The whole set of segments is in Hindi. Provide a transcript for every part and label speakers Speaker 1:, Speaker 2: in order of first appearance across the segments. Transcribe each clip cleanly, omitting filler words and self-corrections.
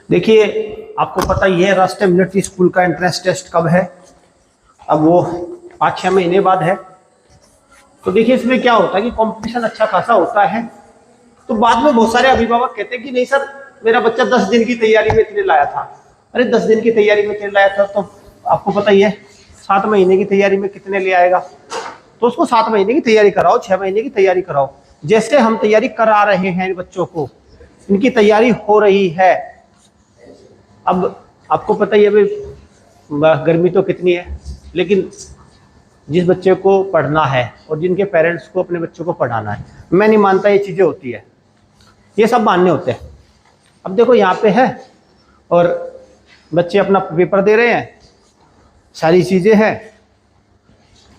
Speaker 1: देखिए, आपको पता ही है राष्ट्रीय मिलिट्री स्कूल का एंट्रेंस टेस्ट कब है। अब वो 5-6 महीने बाद है। तो देखिए इसमें क्या होता है कि कंपटीशन अच्छा खासा होता है। तो बाद में बहुत सारे अभिभावक कहते हैं कि नहीं सर, मेरा बच्चा 10 दिन की तैयारी में इतने लाया था। अरे 10 दिन की तैयारी में इतने लाया था तो आपको पता ही है 7 महीने की तैयारी में कितने ले आएगा। तो उसको 7 महीने की तैयारी कराओ, 6 महीने की तैयारी कराओ। जैसे हम तैयारी करा रहे हैं बच्चों को, इनकी तैयारी हो रही है। अब आपको पता ही है भाई गर्मी तो कितनी है, लेकिन जिस बच्चे को पढ़ना है और जिनके पेरेंट्स को अपने बच्चों को पढ़ाना है, मैं नहीं मानता ये चीज़ें होती है, ये सब मानने होते हैं। अब देखो यहाँ पे है और बच्चे अपना पेपर दे रहे हैं, सारी चीज़ें हैं,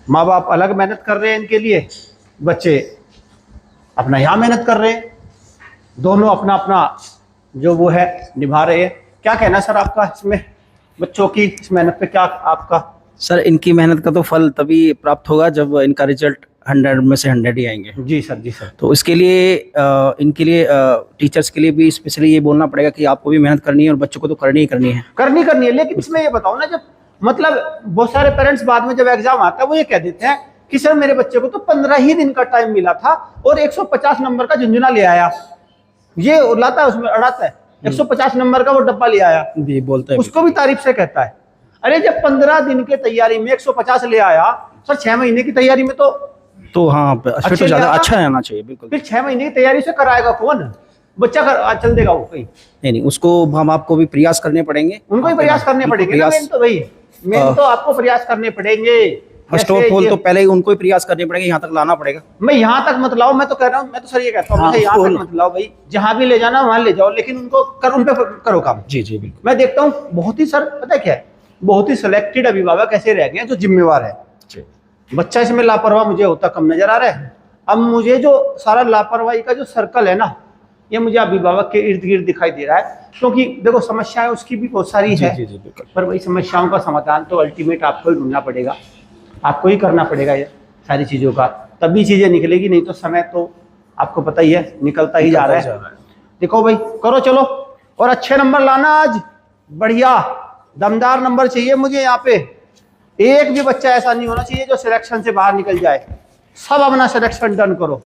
Speaker 1: माँ बाप अलग मेहनत कर रहे हैं इनके लिए, बच्चे अपना यहाँ मेहनत कर रहे हैं, दोनों अपना अपना जो वो है निभा रहे हैं। क्या कहना सर आपका इसमें, बच्चों की इस मेहनत पे क्या आपका?
Speaker 2: सर इनकी मेहनत का तो फल तभी प्राप्त होगा जब इनका रिजल्ट 100 में से 100 ही आएंगे।
Speaker 1: जी सर, जी सर।
Speaker 2: तो इसके लिए इनके लिए टीचर्स के लिए भी स्पेशली ये बोलना पड़ेगा कि आपको भी मेहनत करनी है और बच्चों को तो करनी ही करनी है।
Speaker 1: करनी है। लेकिन इसमें ये बताओ ना, जब मतलब बहुत सारे पेरेंट्स बाद में जब एग्जाम आता है वो ये कह देते हैं कि सर मेरे बच्चे को तो 15 ही दिन का टाइम मिला था और 150 नंबर का झुंझुना ले आया। ये लाता है, उसमें अड़ाता है, 150 नंबर का वो डब्बा ले आया,
Speaker 2: भी बोलता है,
Speaker 1: उसको भी तारीफ से कहता है। अरे जब 15 दिन के तैयारी में 150 ले आया, सर 6 महीने की तैयारी में
Speaker 2: तो हाँ फिर तो ज्यादा अच्छा रहना चाहिए। बिल्कुल।
Speaker 1: फिर 6 महीने की तैयारी से कराएगा कौन? बच्चा चल देगा वो कहीं?
Speaker 2: नहीं, उसको हम आपको भी प्रयास करने पड़ेंगे,
Speaker 1: उनको ही प्रयास करने पड़ेंगे ना। मेन तो आपको प्रयास करने पड़ेंगे।
Speaker 2: फर्स्ट ऑफ ऑल तो पहले ही उनको ही प्रयास करने पड़ेंगे, यहाँ तक लाना पड़ेगा।
Speaker 1: मैं यहाँ तक मत लाओ, मैं तो कह रहा हूँ, मैं तो सर ये कहता हूँ यहाँ तक मत लाओ भाई, जहाँ भी ले जाना वहां ले जाओ, लेकिन उनको उन पे करो काम।
Speaker 2: जी जी बिल्कुल।
Speaker 1: मैं देखता हूँ बहुत ही सर, पता है क्या है, बहुत ही सिलेक्टेड अभिभावक ऐसे रह गए हैं जो जिम्मेवार है। बच्चा इसमें लापरवाह मुझे होता कम नजर आ रहा है। अब मुझे जो सारा लापरवाही का जो सर्कल है ना, ये मुझे अभिभावक के इर्द गिर्द दिखाई दे रहा है। क्योंकि देखो समस्याएं उसकी भी बहुत सारी है, पर वही समस्याओं का समाधान तो अल्टीमेट आपको ही ढूंढना पड़ेगा, आपको ही करना पड़ेगा ये सारी चीज़ों का, तभी चीज़ें निकलेगी। नहीं तो समय तो आपको पता ही है निकलता ही जा रहा है। देखो भाई करो चलो, और अच्छे नंबर लाना आज, बढ़िया दमदार नंबर चाहिए मुझे। यहाँ पे एक भी बच्चा ऐसा नहीं होना चाहिए जो सिलेक्शन से बाहर निकल जाए। सब अपना सिलेक्शन डन करो।